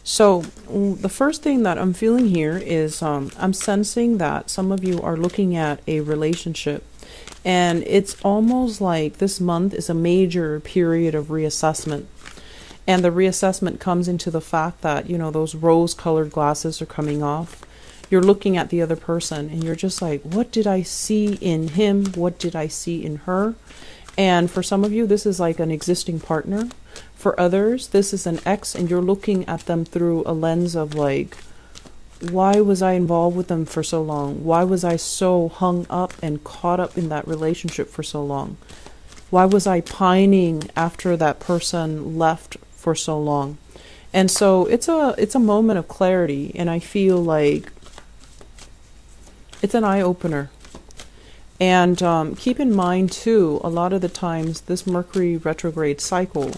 So the first thing that I'm feeling here is I'm sensing that some of you are looking at a relationship, and it's almost like this month is a major period of reassessment. And the reassessment comes into the fact that, those rose-colored glasses are coming off. You're looking at the other person and you're just like, what did I see in him? What did I see in her? And for some of you, this is like an existing partner. For others, this is an ex, and you're looking at them through a lens of like, why was I involved with them for so long? Why was I so hung up and caught up in that relationship for so long? Why was I pining after that person left for so long? And so it's a moment of clarity, and I feel like it's an eye-opener. And keep in mind too, a lot of the times this Mercury retrograde cycle,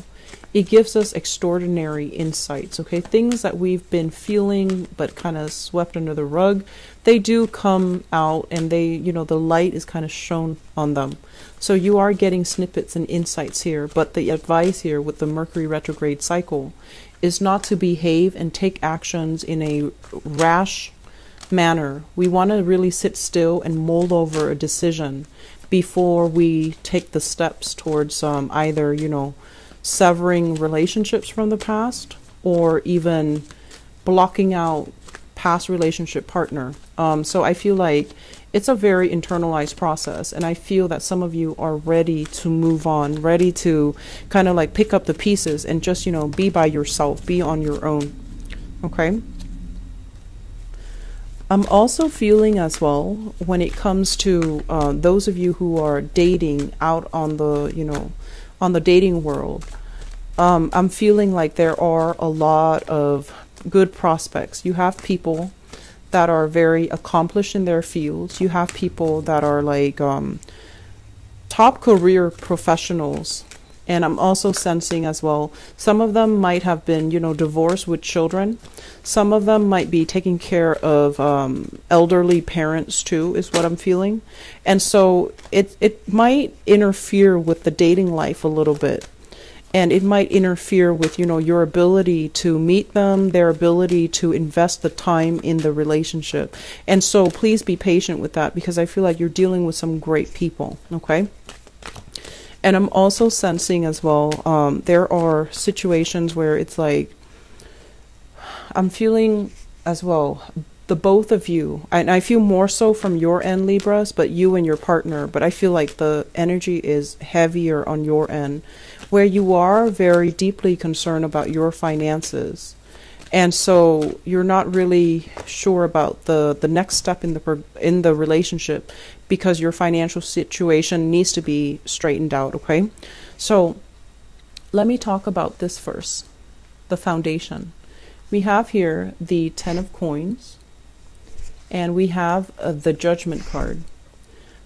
it gives us extraordinary insights, okay? Things that we've been feeling but kind of swept under the rug, they do come out, and they, the light is kind of shown on them. So you are getting snippets and insights here, but the advice here with the Mercury retrograde cycle is not to behave and take actions in a rash manner. We want to really sit still and mull over a decision before we take the steps towards either, severing relationships from the past, or even blocking out past relationship partner. So I feel like it's a very internalized process, and I feel that some of you are ready to move on, ready to kind of like pick up the pieces and just, be by yourself, be on your own. Okay. I'm also feeling as well, when it comes to those of you who are dating out on the, on the dating world, I'm feeling like there are a lot of good prospects. You have people that are very accomplished in their fields. You have people that are like top career professionals. And I'm also sensing as well, some of them might have been, divorced with children. Some of them might be taking care of elderly parents too, is what I'm feeling. And so it might interfere with the dating life a little bit. And it might interfere with, your ability to meet them, their ability to invest the time in the relationship. And so please be patient with that, because I feel like you're dealing with some great people, okay? And I'm also sensing as well, there are situations where it's like, I'm feeling as well, the both of you, and I feel more so from your end, Libras, but you and your partner, but I feel like the energy is heavier on your end, where you are very deeply concerned about your finances. And so you're not really sure about the next step in the relationship, because your financial situation needs to be straightened out, okay? So let me talk about this first, the foundation. We have here the 10 of coins, and we have the Judgment card.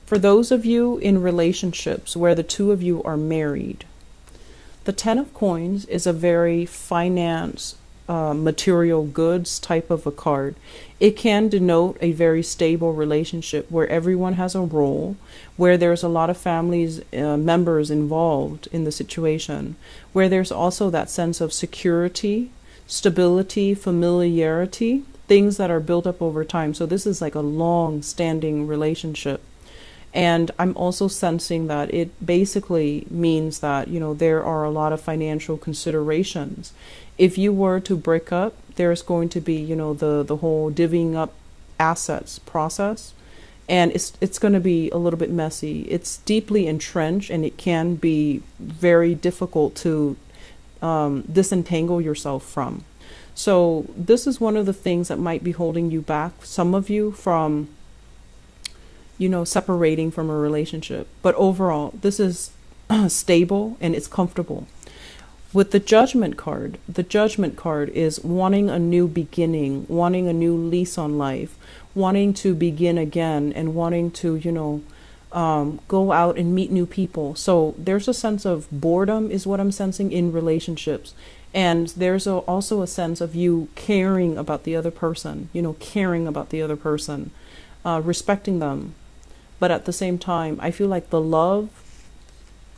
For those of you in relationships where the two of you are married, the 10 of coins is a very finance, material goods type of a card. It can denote a very stable relationship where everyone has a role, where there's a lot of families, members involved in the situation, where there's also that sense of security, stability, familiarity, things that are built up over time. So this is like a long-standing relationship. And I'm also sensing that it basically means that, there are a lot of financial considerations. If you were to break up, there's going to be, the whole divvying up assets process. And it's going to be a little bit messy. It's deeply entrenched, and it can be very difficult to disentangle yourself from. So this is one of the things that might be holding you back, some of you, from separating from a relationship. But overall, this is stable and it's comfortable. With the Judgment card is wanting a new beginning, wanting a new lease on life, wanting to begin again, and wanting to, go out and meet new people. So there's a sense of boredom is what I'm sensing in relationships. And there's also a sense of you caring about the other person, respecting them. But at the same time, I feel like the love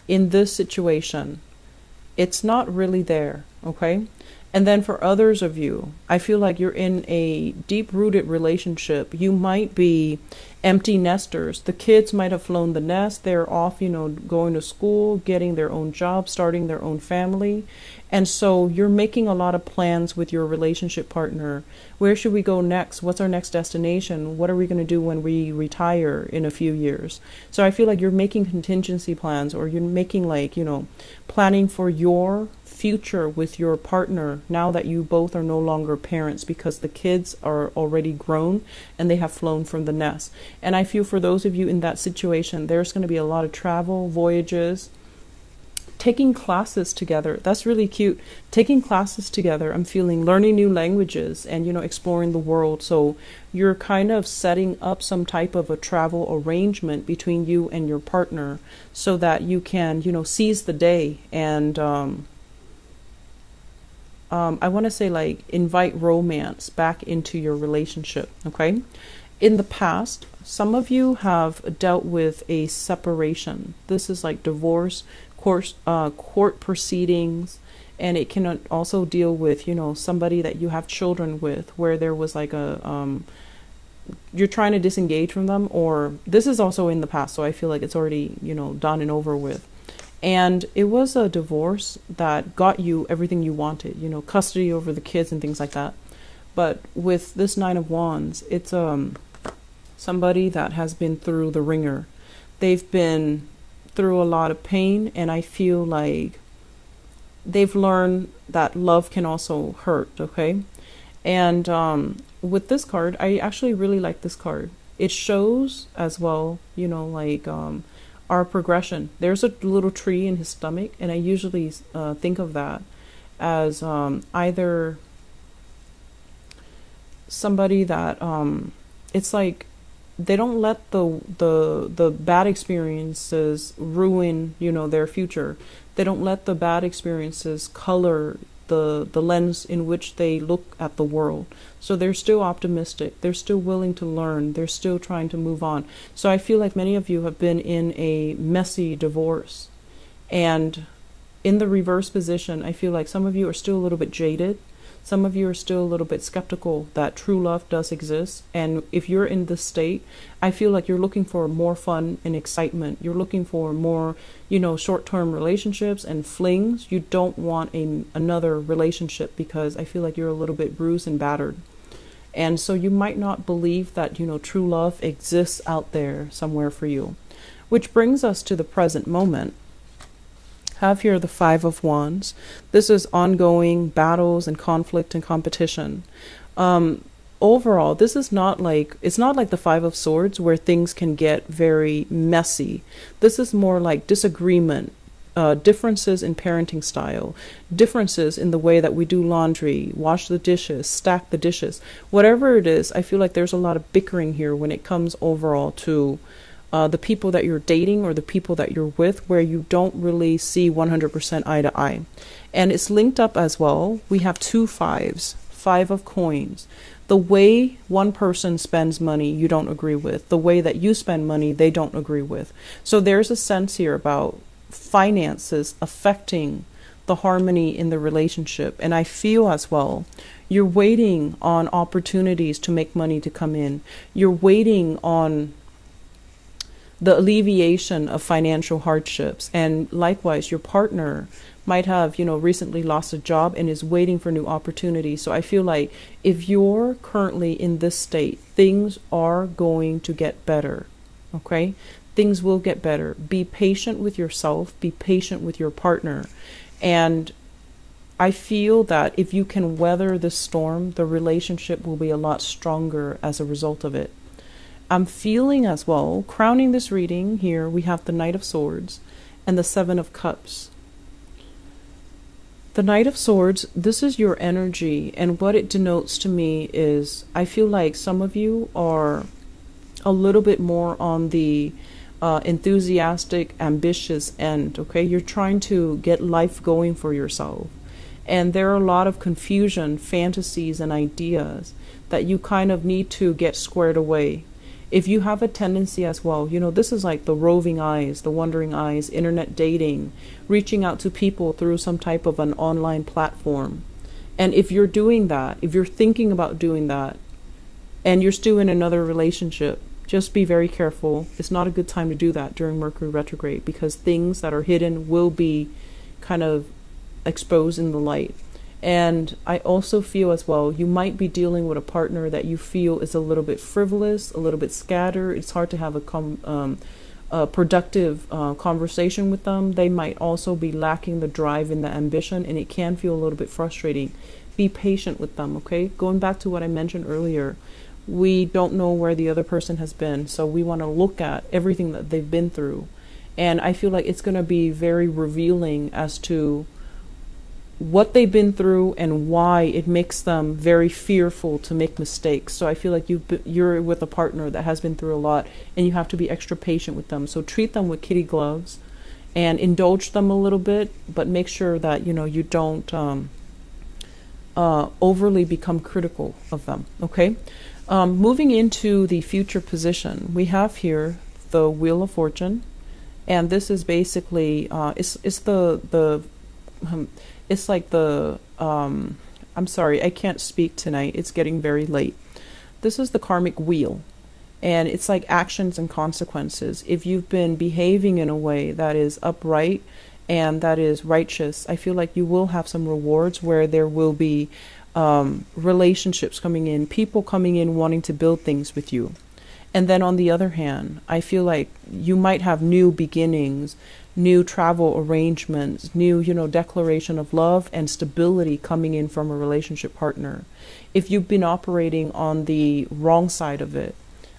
in this situation, it's not really there, okay? And then for others of you, I feel like you're in a deep rooted relationship. You might be empty nesters. The kids might have flown the nest. They're off, going to school, getting their own job, starting their own family. And so you're making a lot of plans with your relationship partner. Where should we go next? What's our next destination? What are we going to do when we retire in a few years? So I feel like you're making contingency plans, or you're making planning for your future with your partner now that you both are no longer parents, because the kids are already grown and they have flown from the nest. And I feel for those of you in that situation, there's going to be a lot of travel, voyages, taking classes together. That's really cute. Taking classes together. I'm feeling learning new languages and, exploring the world. So you're kind of setting up some type of a travel arrangement between you and your partner so that you can, seize the day and, I want to say invite romance back into your relationship. Okay. In the past, some of you have dealt with a separation. This is like divorce, court proceedings, and it can also deal with, somebody that you have children with, where there was like you're trying to disengage from them, or this is also in the past. So I feel like it's already, done and over with. And it was a divorce that got you everything you wanted, custody over the kids and things like that. But with this Nine of Wands, it's somebody that has been through the ringer. They've been through a lot of pain, and I feel like they've learned that love can also hurt, okay? And with this card, I actually really like this card. It shows as well, our progression. There's a little tree in his stomach, and I usually think of that as either somebody that it's like they don't let the bad experiences ruin, their future. They don't let the bad experiences color the lens in which they look at the world. So they're still optimistic. They're still willing to learn. They're still trying to move on. So I feel like many of you have been in a messy divorce. And in the reverse position, I feel like some of you are still a little bit jaded. Some of you are still a little bit skeptical that true love does exist. And if you're in this state, I feel like you're looking for more fun and excitement. You're looking for more, short-term relationships and flings. You don't want another relationship, because I feel like you're a little bit bruised and battered. And so you might not believe that, true love exists out there somewhere for you. Which brings us to the present moment. Have here the Five of Wands. This is ongoing battles and conflict and competition. Overall, this is it's not like the Five of Swords where things can get very messy. This is more like disagreement, differences in parenting style, differences in the way that we do laundry, wash the dishes, stack the dishes. Whatever it is, I feel like there's a lot of bickering here when it comes overall to the people that you're dating or the people that you're with, where you don't really see 100% eye to eye. And it's linked up as well. We have two fives, Five of Coins. The way one person spends money, you don't agree with. The way that you spend money, they don't agree with. So there's a sense here about finances affecting the harmony in the relationship. And I feel as well, you're waiting on opportunities to make money to come in. You're waiting on the alleviation of financial hardships. And likewise, your partner might have, recently lost a job and is waiting for new opportunities. So I feel like if you're currently in this state, things are going to get better. Okay? Things will get better. Be patient with yourself. Be patient with your partner. And I feel that if you can weather this storm, the relationship will be a lot stronger as a result of it. I'm feeling as well, crowning this reading here, we have the Knight of Swords and the Seven of Cups. The Knight of Swords, this is your energy, and what it denotes to me is I feel like some of you are a little bit more on the enthusiastic, ambitious end, okay? You're trying to get life going for yourself. And there are a lot of confusion, fantasies, and ideas that you kind of need to get squared away. If you have a tendency as well, this is like the roving eyes, the wandering eyes, internet dating, reaching out to people through some type of an online platform. And if you're doing that, if you're thinking about doing that, and you're still in another relationship, just be very careful. It's not a good time to do that during Mercury retrograde, because things that are hidden will be kind of exposed in the light. And I also feel as well, you might be dealing with a partner that you feel is a little bit frivolous, a little bit scattered. It's hard to have a productive conversation with them. They might also be lacking the drive and the ambition, and it can feel a little bit frustrating. Be patient with them, okay? Going back to what I mentioned earlier, we don't know where the other person has been, so we want to look at everything that they've been through. And I feel like it's going to be very revealing as to what they've been through and why it makes them very fearful to make mistakes. So I feel like you're with a partner that has been through a lot, and you have to be extra patient with them. So treat them with kitty gloves and indulge them a little bit, but make sure that you don't overly become critical of them. Okay. Moving into the future position, we have here the Wheel of Fortune, and this is basically it's like the I'm sorry, I can't speak tonight. It's getting very late. This is the karmic wheel, and it's like actions and consequences. If you've been behaving in a way that is upright and that is righteous, I feel like you will have some rewards where there will be relationships coming in, people coming in wanting to build things with you. And then on the other hand, I feel like you might have new beginnings, new travel arrangements, new, declaration of love and stability coming in from a relationship partner. If you've been operating on the wrong side of it,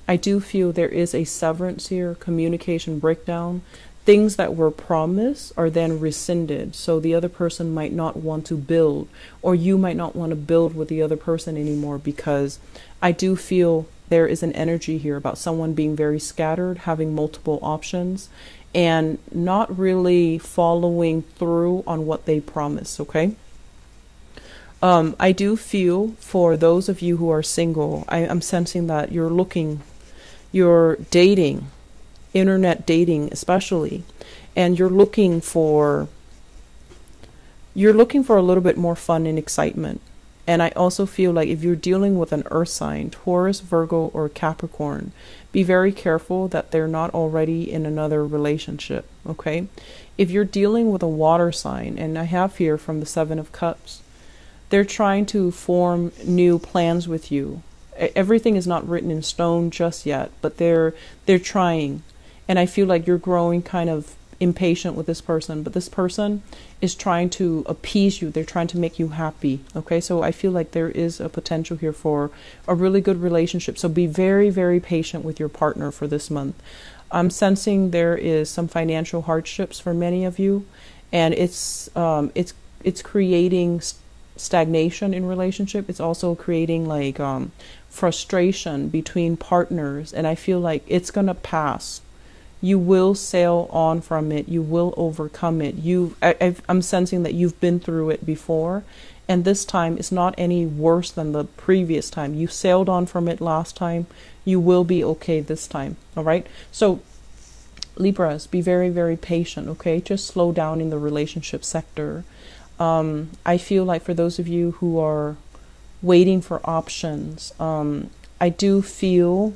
I do feel there is a severance here, communication breakdown. Things that were promised are then rescinded. So the other person might not want to build, or you might not want to build with the other person anymore, because I do feel there is an energy here about someone being very scattered, having multiple options, and not really following through on what they promise, okay? I do feel for those of you who are single, I'm sensing that you're dating, internet dating especially, and you're looking for a little bit more fun and excitement. And I also feel like if you're dealing with an earth sign, Taurus, Virgo, or Capricorn, be very careful that they're not already in another relationship, okay? If you're dealing with a water sign, and I have here from the Seven of Cups, they're trying to form new plans with you. Everything is not written in stone just yet, but they're trying. And I feel like you're growing kind of impatient with this person, but this person is trying to appease you. They're trying to make you happy. Okay, so I feel like there is a potential here for a really good relationship. So be very, very patient with your partner for this month. I'm sensing there is some financial hardships for many of you, and it's creating stagnation in relationship. It's also creating like frustration between partners, and I feel like it's gonna pass. You will sail on from it. You will overcome it. I'm sensing that you've been through it before, and this time it's not any worse than the previous time. You sailed on from it last time. You will be okay this time. All right. So Libras, be very, very patient. Okay, just slow down in the relationship sector. I feel like for those of you who are waiting for options, I do feel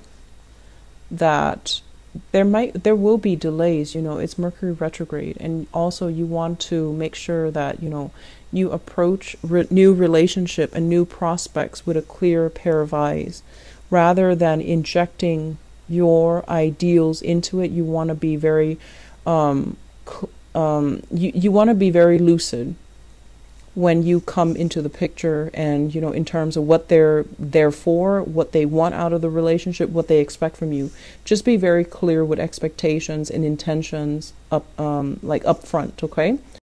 that there will be delays. It's Mercury retrograde, and also you want to make sure that you approach new relationship and new prospects with a clear pair of eyes, rather than injecting your ideals into it. You want to be very you want to be very lucid when you come into the picture, and in terms of what they're there for, what they want out of the relationship, what they expect from you. Just be very clear with expectations and intentions up front, okay?